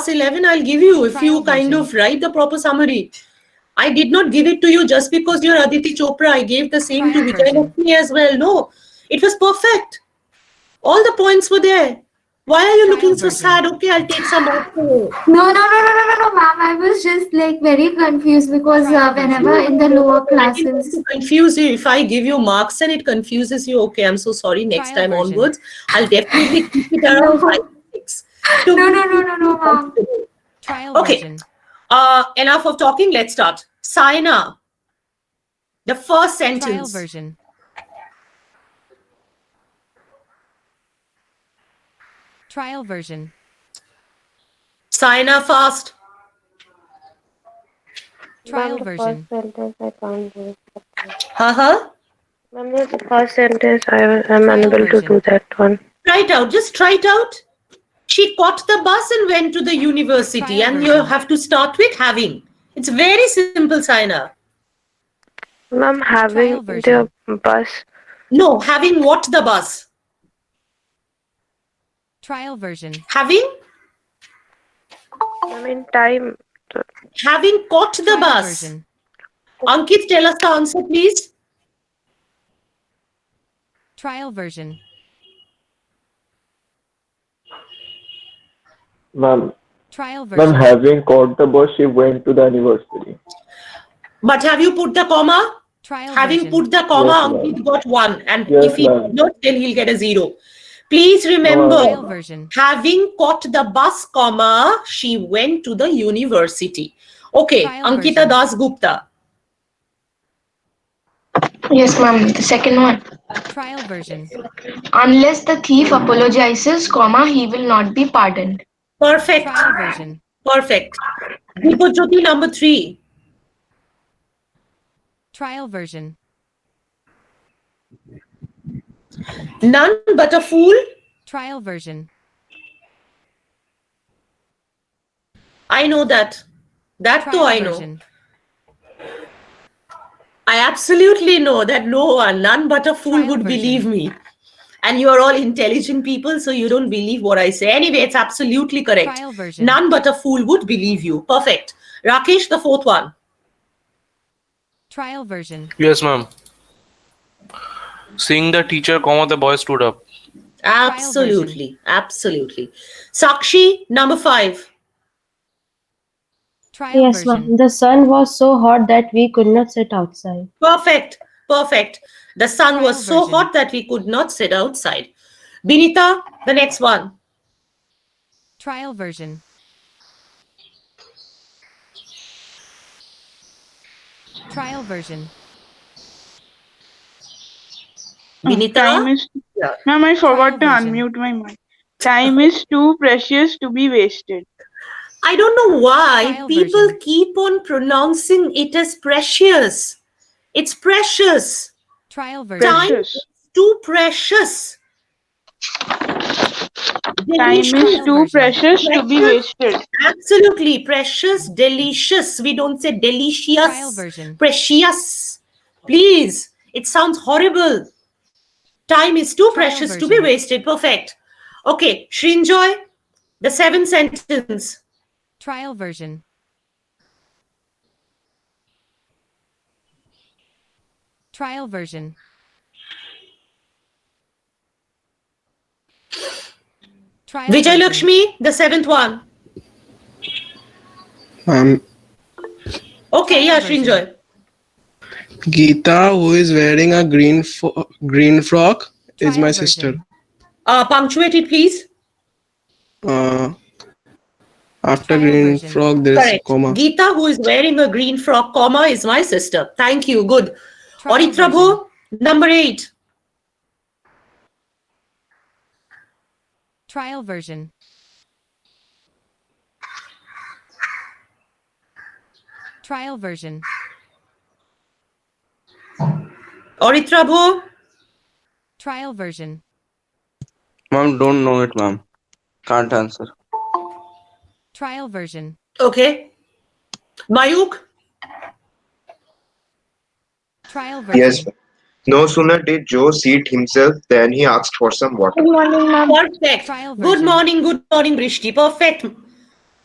class 11, I'll give you if you kind of write the proper summary. I did not give it to you just because you're Aditi Chopra. I gave the same to Vijay Lakshmi as well. No, it was perfect. All the points were there. Why are you looking so sad? Okay, I'll take some off. No, ma'am. I was just like very confused because whenever in the lower I didn't want classes. to confuse you. If I give you marks and it confuses you, okay, I'm so sorry. Next time onwards, I'll definitely keep it around 5 6. No, ma'am. Okay. Enough of talking. Let's start. Saina. The first sentence. Trial version. Saina, fast. Trial version. First sentence I can't do. Ma'am, the first sentence I am unable to do that one. Try it out. Just try it out. She caught the bus and went to the university, and you have to start with having. It's very simple, Saina. Ma'am, having the bus. No, having what the bus? Trial version. Having? I mean time. Having caught the bus. Version. Ankit, tell us the answer, please. Trial version. Ma'am, Trial version. having caught the bus, she went to the university. But have you put the comma? Trial Having version. put the comma, Yes, ma'am. Ankit got 1. And Yes, if he ma'am. did not, then he'll get a 0. Please Trial remember, version. having caught the bus, comma, she went to the university. Okay, Trial Ankita version. Das Gupta. Yes, ma'am. The second one. Trial version. Unless the thief apologizes, comma, he will not be pardoned. Perfect. Trial version. Perfect. Deepajyoti, number 3. Trial version. None but a fool. Trial version. I know that. That too Trial I know. version. I absolutely know that no one, none but a fool Trial would version. believe me. And you are all intelligent people, so you don't believe what I say. Anyway, it's absolutely correct. Trial version. None but a fool would believe you. Perfect. Rakesh, the fourth one. Trial version. Yes, ma'am. Seeing the teacher, the boy stood up. Absolutely. Absolutely. Sakshi, number 5. Trial Yes, version. ma'am. The sun was so hot that we could not sit outside. Perfect. Perfect. The sun Trial was so version. hot that we could not sit outside. Binita, the next one. Trial version. Trial version. Binita? Time is. Yeah. Ma'am, I forgot to Trial version. unmute my mic. Time is too precious to be wasted. I don't know why Trial people version. keep on pronouncing it as precious. It's precious. Trial version. Time Precious. is too precious. Time is Delicious. too precious to be wasted. Absolutely precious, delicious. We don't say Trial delicious. version. Precious. Please. It sounds horrible. Time is too Trial precious to be version. wasted. Perfect. Okay, Shrinjoy, the 7th sentence. Trial version. Trial version. Trial Vijay version. Lakshmi, the 7th one. Okay, yeah, version. Shrinjoy. Geeta, who is wearing a green frock, is Trial my version. sister. Punctuate it, please. After Trial green version. frock, there is Correct. comma. Geeta, who is wearing a green frock, comma, is my sister. Thank you. Good. Trial Oritra Bhu, number 8. Trial version. Trial version. Oritra Bhu, Trial version. Ma'am, don't know it, ma'am. Can't answer. Trial version. okay. Mayuk, Trial version. Yes. No sooner did Joe seat himself than he asked for some water. Good morning, ma'am. perfect. Trial Good version. morning, Brishti. Perfect.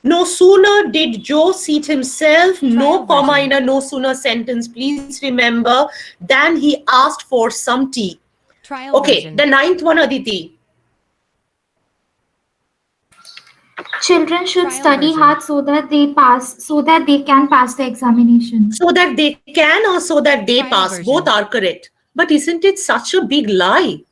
No sooner did Joe seat himself, no Trial comma version. in a no sooner sentence, please remember, than he asked for some tea. Trial Okay, version. the ninth one, Aditi. Children should Trial study version. hard so that they can pass the examination. So that they can or so that they Trial pass. version. Both are correct. But isn't it such a big lie?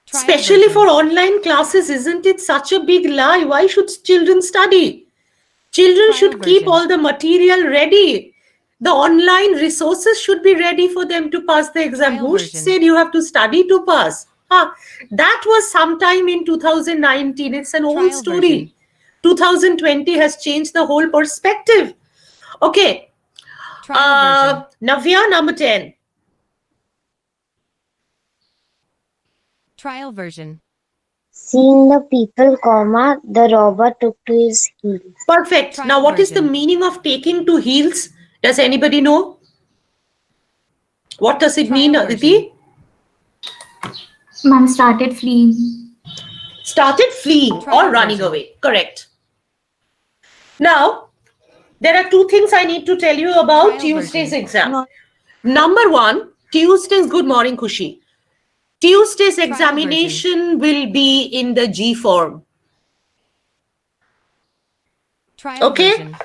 Trial Especially version. for online classes, isn't it such a big lie? Why should children study? Children Trial should keep version. all the material ready. The online resources should be ready for them to pass the exam. Trial Who version. said you have to study to pass? That was sometime in 2019. It's an old Trial story. version. 2020 has changed the whole perspective. Okay. Trial version. Navya, number 10. Trial version. Seeing the people, comma, the robber took to his heels. Perfect. Trial Now, what is the version. meaning of taking to heels? Does anybody know? What does it Trial mean, version. Aditi? Mom started fleeing. Started fleeing Trial or running version. away. Correct. Now, there are two things I need to tell you about Trial Tuesday's version. exam. Number one, Tuesday's good morning, Kushi. Tuesday's Trial examination will be in the G form. Trial Okay? version.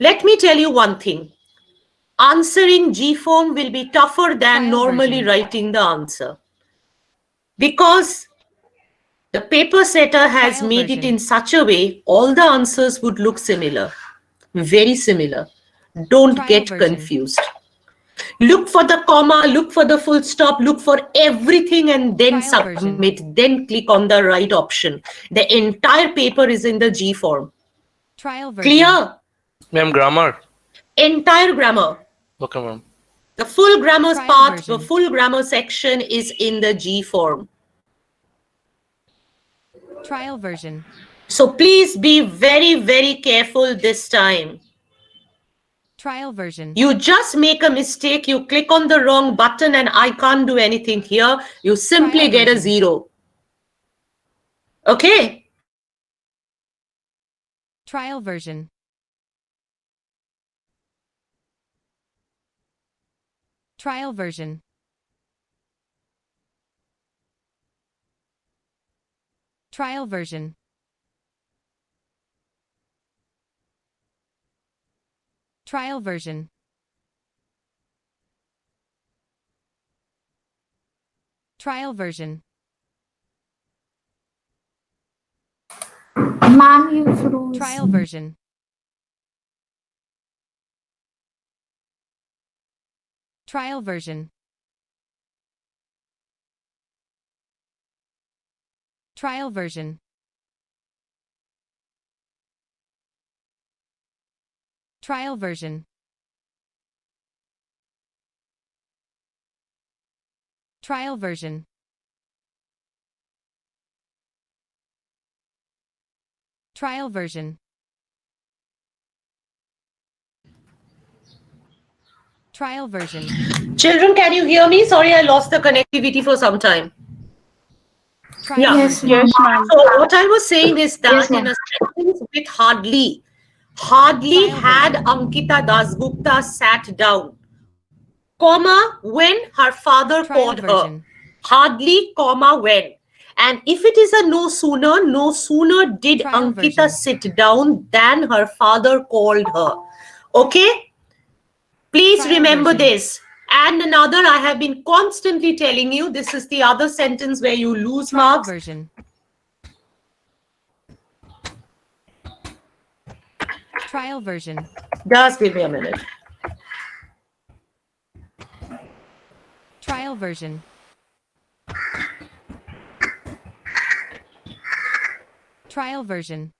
Let me tell you one thing. Answering G form will be tougher than Trial normally version. writing the answer. Because the paper setter has Trial made it version. in such a way, all the answers would look similar. Very similar. Don't Trial get version. confused. Look for the comma, look for the full stop, look for everything and then Trial version. submit. Then click on the right option. The entire paper is in the G form. Trial version. Clear? Ma'am, grammar. Entire grammar. Okay, ma'am. The full grammar Trial part, version. the full grammar section is in the G form. Trial version. So please be very, very careful this time. Trial version. You just make a mistake, you click on the wrong button and I can't do anything here. You simply Trial get a version. 0. Okay? Trial version. Trial version. Trial version. Trial version. Trial version. Mom, you froze. Trial version. Trial version. Trial version. Trial version. Trial version. Trial version. Trial version. Children, can you hear me? Sorry, I lost the connectivity for some time. Trial Yeah. Yes, version. Yes, ma'am. So what I was saying is that Yes, in ma'am. a sentence with hardly had Trial Ankita Dasgupta sat down, comma, when her father Trial called her. version. Hardly, comma, when. And if it is a no sooner did Trial Ankita version. sit down than her father called her. Okay? Please Trial remember version. this. And another, I have been constantly telling you, this is the other sentence where you lose Trial marks. version. Trial version. Just give me a minute. Trial version. Trial version.